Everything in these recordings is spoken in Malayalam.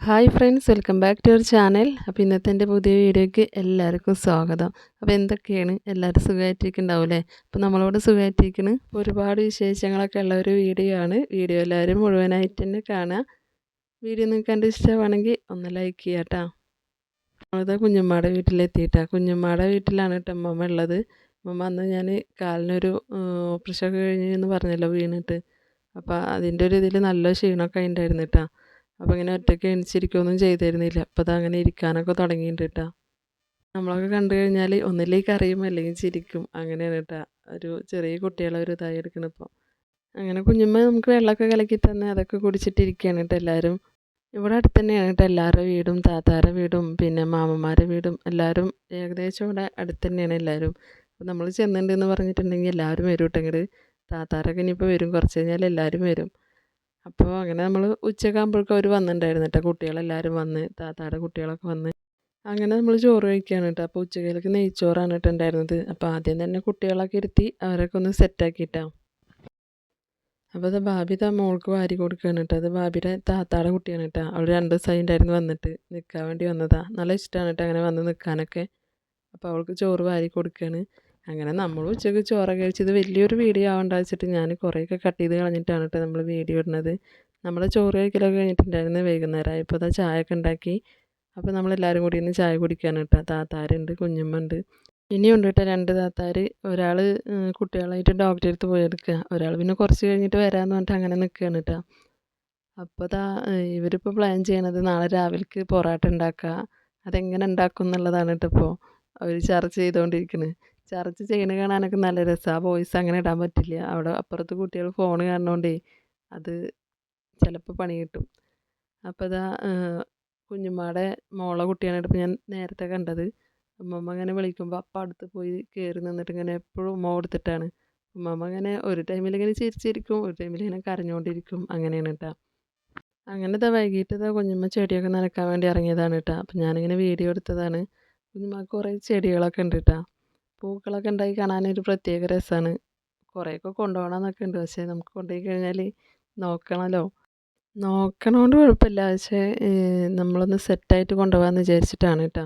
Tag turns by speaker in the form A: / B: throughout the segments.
A: Hi friends, welcome back to your channel. അപ്പോൾ ഇന്നത്തെ എൻ്റെ പുതിയ വീഡിയോയ്ക്ക് എല്ലാവർക്കും സ്വാഗതം. അപ്പോൾ എന്തൊക്കെയാണ്, എല്ലാവരും സുഖമായിട്ടിരിക്കുന്നുണ്ടാവില്ലേ? അപ്പോൾ നമ്മളോട് സുഖമായിട്ടിരിക്കുന്നു. ഒരുപാട് വിശേഷങ്ങളൊക്കെ ഉള്ള ഒരു വീഡിയോ ആണ്. വീഡിയോ എല്ലാവരും മുഴുവനായിട്ട് തന്നെ കാണുക. വീഡിയോ നിങ്ങൾക്ക് കണ്ട് ഇഷ്ടമാണെങ്കിൽ ഒന്ന് ലൈക്ക് ചെയ്യാം കേട്ടോ. നമ്മളത് കുഞ്ഞമ്മയുടെ വീട്ടിലെത്തിയിട്ടാ. കുഞ്ഞമ്മയുടെ വീട്ടിലാണ് കേട്ടോ അമ്മമ്മ ഉള്ളത്. അമ്മമ്മ അന്ന് ഞാൻ കാലിനൊരു ഓപ്പറേഷനൊക്കെ കഴിഞ്ഞ് എന്ന് പറഞ്ഞല്ലോ, വീണിട്ട്. അപ്പോൾ അതിൻ്റെ ഒരു ഇതിൽ നല്ല ക്ഷീണമൊക്കെ ഉണ്ടായിരുന്നു കേട്ടോ. അപ്പോൾ ഇങ്ങനെ ഒറ്റയ്ക്ക് എണിച്ചിരിക്കുകയൊന്നും ചെയ്തിരുന്നില്ല. അപ്പോൾ അത് അങ്ങനെ ഇരിക്കാനൊക്കെ തുടങ്ങിയിട്ടുണ്ട് കേട്ടോ. നമ്മളൊക്കെ കണ്ടു കഴിഞ്ഞാൽ ഒന്നിലേക്ക് കരയും അല്ലെങ്കിൽ ചിരിക്കും, അങ്ങനെയാണ് കേട്ടോ. ഒരു ചെറിയ കുട്ടികളെ ഒരു ഇതായി എടുക്കണം ഇപ്പോൾ. അങ്ങനെ കുഞ്ഞുമ്മ നമുക്ക് വെള്ളമൊക്കെ കലക്കി തന്നെ അതൊക്കെ കുടിച്ചിട്ടിരിക്കുകയാണ് കേട്ടോ എല്ലാവരും. ഇവിടെ അടുത്ത് തന്നെയാണ് കേട്ടോ എല്ലാവരുടെ വീടും, താത്താരുടെ വീടും പിന്നെ മാമന്മാരുടെ വീടും എല്ലാവരും ഏകദേശം ഇവിടെ അടുത്ത് തന്നെയാണ് എല്ലാവരും. അപ്പോൾ നമ്മൾ ചെന്നിട്ടുണ്ടെന്ന് പറഞ്ഞിട്ടുണ്ടെങ്കിൽ എല്ലാവരും വരും കേട്ടോ ഇങ്ങോട്ട്. താത്താരൊക്കെ ഇനിയിപ്പോൾ വരും, കുറച്ച് കഴിഞ്ഞാൽ എല്ലാവരും വരും. അപ്പോൾ അങ്ങനെ നമ്മൾ ഉച്ചയാകുമ്പോഴേക്കും അവർ വന്നിട്ടുണ്ടായിരുന്നു കേട്ടോ. കുട്ടികളെല്ലാവരും വന്ന്, താത്തായുടെ കുട്ടികളൊക്കെ വന്ന് അങ്ങനെ നമ്മൾ ചോറ് കഴിക്കുകയാണ് കേട്ടോ. അപ്പോൾ ഉച്ചക്കലേക്ക് നെയ്ച്ചോറാണ് കേട്ടോ ഉണ്ടായിരുന്നത്. അപ്പോൾ ആദ്യം തന്നെ കുട്ടികളൊക്കെ ഇരുത്തി അവരൊക്കെ ഒന്ന് സെറ്റാക്കിയിട്ടാണ്. അപ്പോൾ അത് ബാബി മോൾക്ക് വാരി കൊടുക്കുകയാണ് കേട്ടോ. അത് ബാബിയുടെ താത്തായുടെ കുട്ടിയാണ് കേട്ടോ. അവൾ 2 ദിവസമായി ഉണ്ടായിരുന്നു വന്നിട്ട് നിൽക്കാൻ വേണ്ടി വന്നതാണ്. നല്ല ഇഷ്ടമാണ് കേട്ടോ അങ്ങനെ വന്ന് നിൽക്കാനൊക്കെ. അപ്പോൾ അവൾക്ക് ചോറ് വാരി കൊടുക്കുകയാണ്. അങ്ങനെ നമ്മൾ ഉച്ചയ്ക്ക് ചോറൊക്കെ കഴിച്ചത് വലിയൊരു വീഡിയോ ആവേണ്ട വെച്ചിട്ട് ഞാൻ കുറേയൊക്കെ കട്ട് ചെയ്ത് കളഞ്ഞിട്ടാണ് കേട്ടോ നമ്മൾ വീഡിയോ ഇടുന്നത്. നമ്മൾ ചോറ് കഴിക്കലൊക്കെ കഴിഞ്ഞിട്ടുണ്ടായിരുന്നു. വൈകുന്നേരം ഇപ്പോൾ അതാ ചായയൊക്കെ ഉണ്ടാക്കി. അപ്പോൾ നമ്മളെല്ലാവരും കൂടി ഇന്ന് ചായ കുടിക്കാണ് കേട്ടോ. താത്താരുണ്ട്, കുഞ്ഞമ്മ ഉണ്ട്, ഇനിയുണ്ട് കേട്ടോ 2 താത്താർ. ഒരാൾ കുട്ടികളായിട്ട് ഡോക്ടറെ അടുത്ത് പോയി എടുക്കുക, ഒരാൾ പിന്നെ കുറച്ച് കഴിഞ്ഞിട്ട് വരാമെന്ന് പറഞ്ഞിട്ട് അങ്ങനെ നിൽക്കുകയാണ് കേട്ടോ. അപ്പോൾ ഇവരിപ്പോൾ പ്ലാൻ ചെയ്യണത് നാളെ രാവിലേക്ക് പൊറോട്ട ഉണ്ടാക്കുക. അതെങ്ങനെ ഉണ്ടാക്കും എന്നുള്ളതാണ് കേട്ടോ ഇപ്പോൾ അവർ ചർച്ച ചെയ്തുകൊണ്ടിരിക്കുന്നത്. ചർച്ച ചെയ്യണ കാണാനൊക്കെ നല്ല രസമാണ്. വോയിസ് അങ്ങനെ ഇടാൻ പറ്റില്ല, അവിടെ അപ്പുറത്ത് കുട്ടികൾ ഫോൺ കാണുന്നതുകൊണ്ടേ അത് ചിലപ്പോൾ പണി കിട്ടും. അപ്പോൾ കുഞ്ഞുമ്മയുടെ മോളെ കുട്ടിയാണ് ഇപ്പോൾ ഞാൻ നേരത്തെ കണ്ടത്. ഉമ്മമ്മ ഇങ്ങനെ വിളിക്കുമ്പോൾ അപ്പം അടുത്ത് പോയി കയറി നിന്നിട്ട് ഇങ്ങനെ എപ്പോഴും ഉമ്മ കൊടുത്തിട്ടാണ്. ഉമ്മമ്മ ഇങ്ങനെ ഒരു ടൈമിൽ ഇങ്ങനെ ചിരിച്ചിരിക്കും, ഒരു ടൈമിൽ ഇങ്ങനെ കരഞ്ഞുകൊണ്ടിരിക്കും, അങ്ങനെയാണ് കേട്ടോ. അങ്ങനെ വൈകിട്ട് കുഞ്ഞുമ്മ ചെടിയൊക്കെ നനയ്ക്കാൻ വേണ്ടി ഇറങ്ങിയതാണ് കേട്ടോ. അപ്പം ഞാനിങ്ങനെ വീഡിയോ എടുത്തതാണ്. കുഞ്ഞുമ്മക്ക് കുറേ ചെടികളൊക്കെ ഉണ്ട് കേട്ടോ. പൂക്കളൊക്കെ ഉണ്ടായി കാണാനൊരു പ്രത്യേക രസമാണ്. കുറേയൊക്കെ കൊണ്ടുപോകണമെന്നൊക്കെ ഉണ്ട്, പക്ഷേ നമുക്ക് കൊണ്ടുപോയി കഴിഞ്ഞാൽ നോക്കണമല്ലോ. നോക്കണോണ്ട് കുഴപ്പമില്ല, പക്ഷേ നമ്മളൊന്ന് സെറ്റായിട്ട് കൊണ്ടുപോകാമെന്ന് വിചാരിച്ചിട്ടാണ് കേട്ടോ.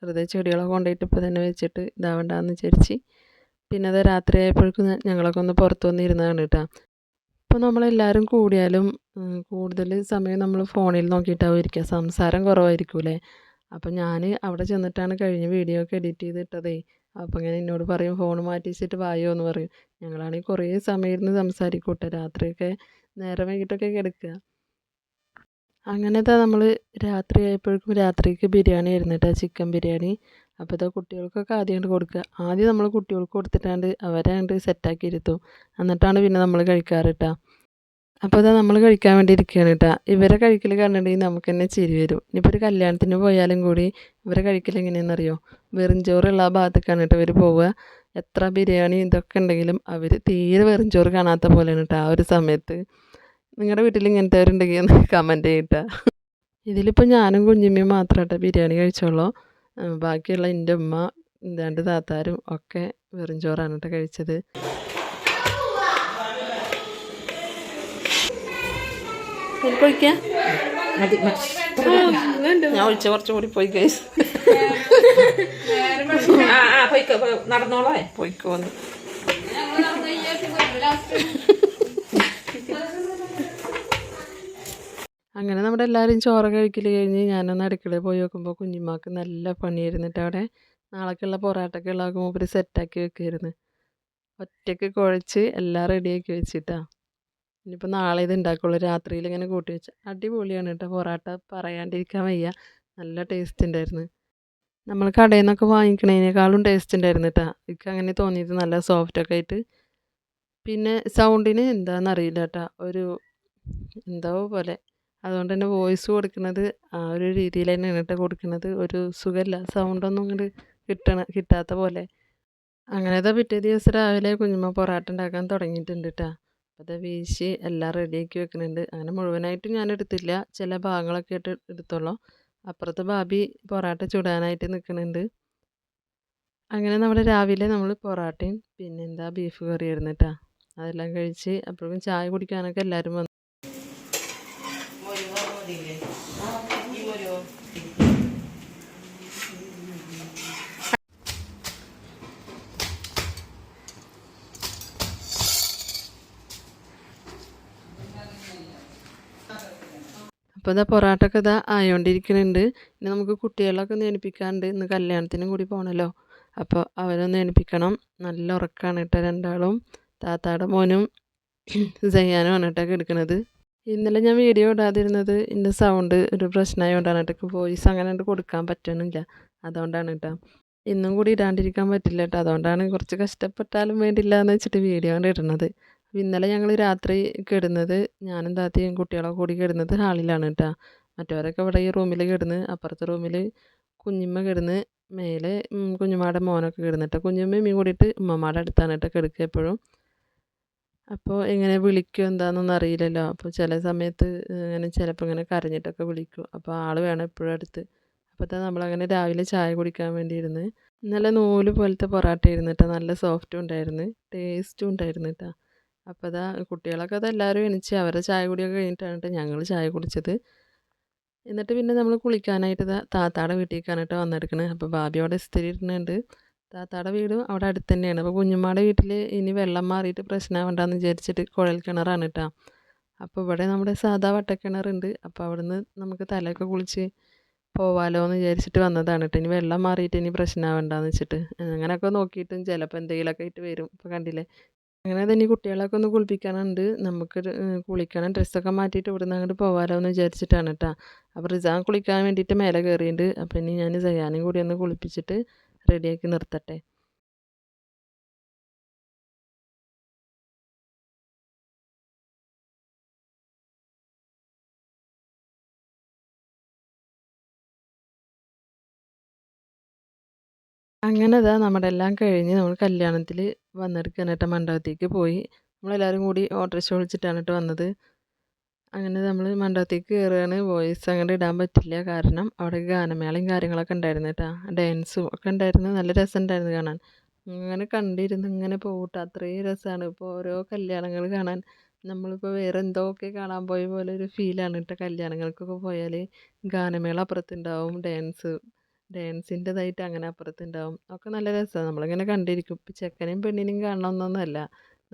A: വെറുതെ ചെടികളൊക്കെ കൊണ്ടുപോയിട്ട് ഇപ്പോൾ തന്നെ വെച്ചിട്ട് ഇതാവണ്ടെന്ന് വിചാരിച്ച്. പിന്നെ അത് രാത്രി ആയപ്പോഴേക്കും ഞങ്ങളൊക്കെ ഒന്ന് പുറത്ത് വന്നിരുന്നതാണ് കേട്ടോ. ഇപ്പോൾ നമ്മളെല്ലാവരും കൂടിയാലും കൂടുതൽ സമയം നമ്മൾ ഫോണിൽ നോക്കിയിട്ടാവും ഇരിക്കുക, സംസാരം കുറവായിരിക്കൂലേ. അപ്പം ഞാൻ അവിടെ ചെന്നിട്ടാണ് കഴിഞ്ഞ വീഡിയോ ഒക്കെ എഡിറ്റ് ചെയ്തിട്ടതേ. അപ്പം ഇങ്ങനെ എന്നോട് പറയും ഫോൺ മാറ്റി വെച്ചിട്ട് വായോ എന്ന് പറയും. ഞങ്ങളാണെങ്കിൽ കുറേ സമയം ഇരുന്ന് സംസാരിക്കൂട്ടെ, രാത്രിയൊക്കെ നേരം വൈകിട്ടൊക്കെ കിടക്കുക. അങ്ങനത്തെ നമ്മൾ രാത്രി ആയപ്പോഴേക്കും രാത്രിക്ക് ബിരിയാണി ആയിരുന്നു കേട്ടോ, ചിക്കൻ ബിരിയാണി. അപ്പോൾ കുട്ടികൾക്കൊക്കെ ആദ്യം കൊടുക്കുക. ആദ്യം നമ്മൾ കുട്ടികൾക്ക് കൊടുത്തിട്ടാണ്ട് അവരെ സെറ്റാക്കി ഇരുത്തും, എന്നിട്ടാണ് പിന്നെ നമ്മൾ കഴിക്കാറ് കേട്ടോ. അപ്പോൾ നമ്മൾ കഴിക്കാൻ വേണ്ടി ഇരിക്കുകയാണ് കേട്ടോ. ഇവരെ കഴിക്കൽ കണ്ടിട്ടുണ്ടെങ്കിൽ നമുക്ക് തന്നെ ചിരി വരും. ഇനിയിപ്പോൾ ഒരു കല്യാണത്തിന് പോയാലും കൂടി ഇവരെ കഴിക്കൽ എങ്ങനെയാണെന്നറിയോ, വെറും ചോറുള്ള ആ ഭാഗത്തേക്കാണ് കേട്ടോ ഇവർ പോവുക. എത്ര ബിരിയാണി ഇതൊക്കെ ഉണ്ടെങ്കിലും അവർ തീരെ വെറും ചോറ് കാണാത്ത പോലെയാണ് കേട്ടോ ആ ഒരു സമയത്ത്. നിങ്ങളുടെ വീട്ടിൽ ഇങ്ങനത്തെ അവരുണ്ടെങ്കിൽ ഒന്ന് കമൻറ്റ് ചെയ്യട്ടോ. ഇതിലിപ്പോൾ ഞാനും കുഞ്ഞുമ്മയും മാത്രം കേട്ടോ ബിരിയാണി കഴിച്ചോളൂ. ബാക്കിയുള്ള എൻ്റെ ഉമ്മ 2 താത്താരും ഒക്കെ വെറും ചോറാണ് കേട്ടോ കഴിച്ചത്. ഞാൻ ഒഴിച്ച കുറച്ചും കൂടി പോയി കഴിച്ചു. നടന്നോളേ പോയിക്കോന്ന്. അങ്ങനെ നമ്മുടെ എല്ലാവരും ചോറ് കഴിക്കൽ കഴിഞ്ഞ് ഞാനൊന്ന് അടുക്കളയിൽ പോയി നോക്കുമ്പോൾ കുഞ്ഞുമ്മക്ക് നല്ല പണിയായിരുന്നിട്ട് അവിടെ നാളേക്കുള്ള പൊറാട്ടൊക്കെ ഉള്ളതൊക്കെ മൂപ്പര് സെറ്റാക്കി വെക്കുമായിരുന്നു. ഒറ്റയ്ക്ക് കുഴച്ച് എല്ലാം റെഡിയാക്കി വെച്ചിട്ടാണ്. ഇനിയിപ്പോൾ നാളെ ഇത് ഉണ്ടാക്കുള്ളൂ. രാത്രിയിൽ ഇങ്ങനെ കൂട്ടി വെച്ച അടിപൊളിയാണ് കേട്ടോ പൊറാട്ട, പറയാണ്ടിരിക്കാൻ വയ്യ. നല്ല ടേസ്റ്റ് ഉണ്ടായിരുന്നു. നമ്മൾ കടയിൽ നിന്നൊക്കെ വാങ്ങിക്കണതിനേക്കാളും ടേസ്റ്റ് ഉണ്ടായിരുന്നു കേട്ടോ. എനിക്ക് അങ്ങനെ തോന്നിയത്, നല്ല സോഫ്റ്റൊക്കെ ആയിട്ട്. പിന്നെ സൗണ്ടിന് എന്താണെന്നറിയില്ല കേട്ടോ, ഒരു എന്തോ പോലെ. അതുകൊണ്ട് തന്നെ വോയിസ് കൊടുക്കുന്നത് ആ ഒരു രീതിയിൽ തന്നെയാണ് കേട്ടോ കൊടുക്കുന്നത്. ഒരു സുഖമില്ല, സൗണ്ടൊന്നും ഇങ്ങോട്ട് കിട്ടാത്ത പോലെ. അങ്ങനത്തെ പിറ്റേ ദിവസം രാവിലെ കുഞ്ഞുമ്മ പൊറാട്ട ഉണ്ടാക്കാൻ തുടങ്ങിയിട്ടുണ്ട് കേട്ടോ. അത് വീശി എല്ലാം റെഡിയാക്കി വെക്കുന്നുണ്ട്. അങ്ങനെ മുഴുവനായിട്ട് ഞാൻ എടുത്തില്ല, ചില ഭാഗങ്ങളൊക്കെ ആയിട്ട് എടുത്തോളൂ. അപ്പുറത്ത് ബാബി പൊറാട്ട ചുടാനായിട്ട് നിൽക്കുന്നുണ്ട്. അങ്ങനെ നമ്മുടെ രാവിലെ നമ്മൾ പൊറാട്ടയും പിന്നെന്താ ബീഫ് കറി ആയിരുന്നു കേട്ടോ. അതെല്ലാം കഴിച്ച് അപ്പോഴേക്കും ചായ കുടിക്കാനൊക്കെ എല്ലാവരും വന്നു. അപ്പോൾ ഇതാ പൊറാട്ടൊക്കെ ഇതാ ആയോണ്ടിരിക്കുന്നുണ്ട്. ഇനി നമുക്ക് കുട്ടികളൊക്കെ ഒന്ന് എണീപ്പിക്കാനുണ്ട്. ഇന്ന് കല്യാണത്തിനും കൂടി പോകണമല്ലോ. അപ്പോൾ അവരൊന്ന് എണീപ്പിക്കണം. നല്ല ഉറക്കമാണ് കേട്ടോ രണ്ടാളും. താത്താടെ മോനും സയ്യാനുമാണ് കേട്ടോ കിടക്കുന്നത്. ഇന്നലെ ഞാൻ വീഡിയോ ഇടാതിരുന്നത് എൻ്റെ സൗണ്ട് ഒരു പ്രശ്നമായതുകൊണ്ടാണ് കേട്ടോ. വോയിസ് അങ്ങനെ അങ്ങട് കൊടുക്കാൻ പറ്റണില്ല. അതുകൊണ്ടാണ് കേട്ടോ. ഇന്നും കൂടി ഇടാണ്ടിരിക്കാൻ പറ്റില്ല കേട്ടോ. അതുകൊണ്ടാണ് കുറച്ച് കഷ്ടപ്പെട്ടാലും വേണ്ടില്ല എന്ന് വെച്ചിട്ട് വീഡിയോ കൊണ്ട് ഇടുന്നത്. ഇന്നലെ ഞങ്ങൾ രാത്രി കിടന്നത് ഞാനും താത്തയും കുട്ടികളൊക്കെ കൂടി കിടന്നത് ഹാളിലാണ് കേട്ടോ. മറ്റവരൊക്കെ ഇവിടെ ഈ റൂമിൽ കിടന്ന്, അപ്പുറത്തെ റൂമിൽ കുഞ്ഞിമ്മ കിടന്ന്, മേലെ കുഞ്ഞുമ്മയുടെ മോനൊക്കെ കിടന്നിട്ട് കുഞ്ഞുമ്മയും കൂടിയിട്ട് ഉമ്മമ്മയുടെ അടുത്താണ് കേട്ടോ കിടക്കുക എപ്പോഴും. അപ്പോൾ എങ്ങനെ വിളിക്കും എന്താണെന്നൊന്നും അറിയില്ലല്ലോ. അപ്പോൾ ചില സമയത്ത് ഇങ്ങനെ ചിലപ്പോൾ ഇങ്ങനെ കരഞ്ഞിട്ടൊക്കെ വിളിക്കും. അപ്പോൾ ആൾ വേണം എപ്പോഴും അടുത്ത്. അപ്പോൾ നമ്മളങ്ങനെ രാവിലെ ചായ കുടിക്കാൻ വേണ്ടി ഇരുന്ന്. നല്ല നൂല് പോലത്തെ പൊറാട്ട ആയിരുന്നു കേട്ടോ. നല്ല സോഫ്റ്റും ഉണ്ടായിരുന്നു, ടേസ്റ്റും ഉണ്ടായിരുന്നു കേട്ടോ. അപ്പോൾ കുട്ടികളൊക്കെ എല്ലാവരും എണീച്ച് അവരുടെ ചായ കുടിയൊക്കെ കഴിഞ്ഞിട്ടാണ് കേട്ടോ ഞങ്ങൾ ചായ കുടിച്ചത്. എന്നിട്ട് പിന്നെ നമ്മൾ കുളിക്കാനായിട്ട് താത്താടെ വീട്ടിലേക്കാണ് കേട്ടോ വന്നെടുക്കണത്. അപ്പോൾ ഭാബി അവിടെ ഇസ്തിരി ഇടുന്നുണ്ട്. താത്താടെ വീടും അവിടെ അടുത്ത് തന്നെയാണ്. അപ്പോൾ കുഞ്ഞുമ്മയുടെ വീട്ടിൽ ഇനി വെള്ളം മാറിയിട്ട് പ്രശ്നമാവണ്ടെന്ന് വിചാരിച്ചിട്ട് കുഴൽ കിണറാണ് കേട്ടോ. അപ്പോൾ ഇവിടെ നമ്മുടെ സാധാ വട്ടക്കിണറുണ്ട്. അപ്പോൾ അവിടുന്ന് നമുക്ക് തലയൊക്കെ കുളിച്ച് പോവാലോ എന്ന് വിചാരിച്ചിട്ട് വന്നതാണ് കേട്ടോ. ഇനി വെള്ളം മാറിയിട്ട് ഇനി പ്രശ്നമാവണ്ടെന്ന് വെച്ചിട്ട് അങ്ങനെയൊക്കെ നോക്കിയിട്ടും ചിലപ്പോൾ എന്തെങ്കിലുമൊക്കെ ആയിട്ട് വരും. ഇപ്പോൾ കണ്ടില്ലേ. അങ്ങനെ തന്നെ കുട്ടികളൊക്കെ ഒന്ന് കുളിപ്പിക്കാനുണ്ട്. നമുക്ക് കുളിക്കണം, ഡ്രസ്സൊക്കെ മാറ്റിയിട്ട് ഇവിടുന്ന് അങ്ങോട്ട് പോകാമല്ലോ എന്ന് വിചാരിച്ചിട്ടാണ് കേട്ടോ. അപ്പോൾ റിസാൻ കുളിക്കാൻ വേണ്ടിയിട്ട് മേലെ കയറിയിട്ടുണ്ട്. അപ്പോൾ ഇനി ഞാൻ സയാനും കൂടി ഒന്ന് കുളിപ്പിച്ചിട്ട് റെഡിയാക്കി നിർത്തട്ടെ. അങ്ങനെ നമ്മുടെ എല്ലാം കഴിഞ്ഞ് നമ്മൾ കല്യാണത്തിൽ വന്നെടുക്കാൻ കേട്ടോ. മണ്ഡപത്തേക്ക് പോയി നമ്മളെല്ലാവരും കൂടി ഓട്ടോറിക്ഷ വിളിച്ചിട്ടാണ് കേട്ടോ വന്നത്. അങ്ങനെ നമ്മൾ മണ്ഡപത്തേക്ക് കയറുകയാണ്. വോയിസ് അങ്ങോട്ട് ഇടാൻ പറ്റില്ല, കാരണം അവിടെ ഗാനമേളയും കാര്യങ്ങളൊക്കെ ഉണ്ടായിരുന്നു കേട്ടോ. ഡാൻസും ഒക്കെ ഉണ്ടായിരുന്നു. നല്ല രസമുണ്ടായിരുന്നു കാണാൻ. അങ്ങനെ കണ്ടിരുന്ന് ഇങ്ങനെ പോകട്ടെ, അത്രയും രസമാണ്. ഇപ്പോൾ ഓരോ കല്യാണങ്ങൾ കാണാൻ നമ്മളിപ്പോൾ വേറെ എന്തൊക്കെ കാണാൻ പോയ പോലെ ഒരു ഫീലാണ് കേട്ടോ. കല്യാണങ്ങൾക്കൊക്കെ പോയാൽ ഗാനമേള അപ്പുറത്തുണ്ടാവും, ഡാൻസിൻ്റെതായിട്ട് അങ്ങനെ അപ്പുറത്തുണ്ടാവും. ഒക്കെ നല്ല രസമാണ്. നമ്മളിങ്ങനെ കണ്ടിരിക്കും. ഇപ്പോൾ ചെക്കനെയും പെണ്ണിനെയും കാണണമെന്നൊന്നുമല്ല,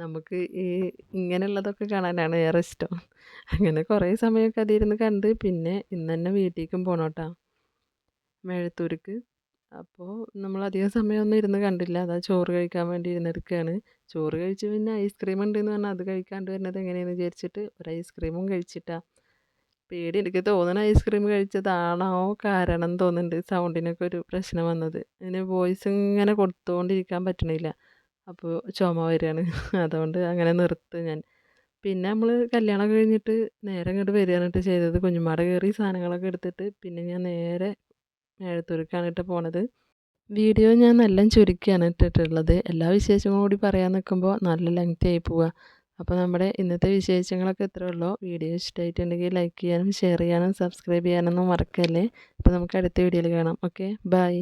A: നമുക്ക് ഈ ഇങ്ങനെയുള്ളതൊക്കെ കാണാനാണ് ഏറെ ഇഷ്ടം. അങ്ങനെ കുറേ സമയമൊക്കെ അതിരുന്ന് കണ്ട് പിന്നെ ഇന്ന് തന്നെ വീട്ടിലേക്കും പോകണം കേട്ടോ, മേഴത്തൂർക്ക്. അപ്പോൾ നമ്മൾ അധികം സമയമൊന്നും ഇരുന്ന് കണ്ടില്ല. ചോറ് കഴിക്കാൻ വേണ്ടി ഇരുന്നെടുക്കുകയാണ്. ചോറ് കഴിച്ച് പിന്നെ ഐസ്ക്രീം ഉണ്ടെന്ന് പറഞ്ഞാൽ അത് കഴിക്കാണ്ട് വരുന്നത് എങ്ങനെയാണെന്ന് വിചാരിച്ചിട്ട് ഒരു ഐസ്ക്രീമും കഴിച്ചിട്ടാ. പേടി എനിക്ക് തോന്നണ ഐസ്ക്രീം കഴിച്ചതാണോ കാരണം തോന്നുന്നുണ്ട് സൗണ്ടിനൊക്കെ ഒരു പ്രശ്നം വന്നത്. അതിന് വോയിസ് ഇങ്ങനെ കൊടുത്തുകൊണ്ടിരിക്കാൻ പറ്റണില്ല. അപ്പോൾ ചുമ വരികയാണ്. അതുകൊണ്ട് അങ്ങനെ നിർത്തും ഞാൻ. പിന്നെ നമ്മൾ കല്യാണം കഴിഞ്ഞിട്ട് നേരെ ഇങ്ങോട്ട് വരികയാണ് കേട്ടോ ചെയ്തത്. കുഞ്ഞുമ്മാടെ കയറി സാധനങ്ങളൊക്കെ എടുത്തിട്ട് പിന്നെ ഞാൻ നേരെ മേഴത്തൂർക്കാണ് കേട്ടോ പോണത്. വീഡിയോ ഞാൻ നല്ല ചുരുക്കിയാണ് ഇട്ടിട്ടുള്ളത്. എല്ലാ വിശേഷങ്ങളും കൂടി പറയാൻ നിൽക്കുമ്പോൾ നല്ല ലെങ്തി ആയി പോവുക. അപ്പോൾ നമ്മുടെ ഇന്നത്തെ വിശേഷങ്ങളൊക്കെ ഇത്രേ ഉള്ളൂ. വീഡിയോ ഇഷ്ടമായിട്ടുണ്ടെങ്കിൽ ലൈക്ക് ചെയ്യാനും ഷെയർ ചെയ്യാനും സബ്സ്ക്രൈബ് ചെയ്യാനൊന്നും മറക്കല്ലേ. അപ്പോൾ നമുക്ക് അടുത്ത വീഡിയോയിൽ കാണാം. Okay, by.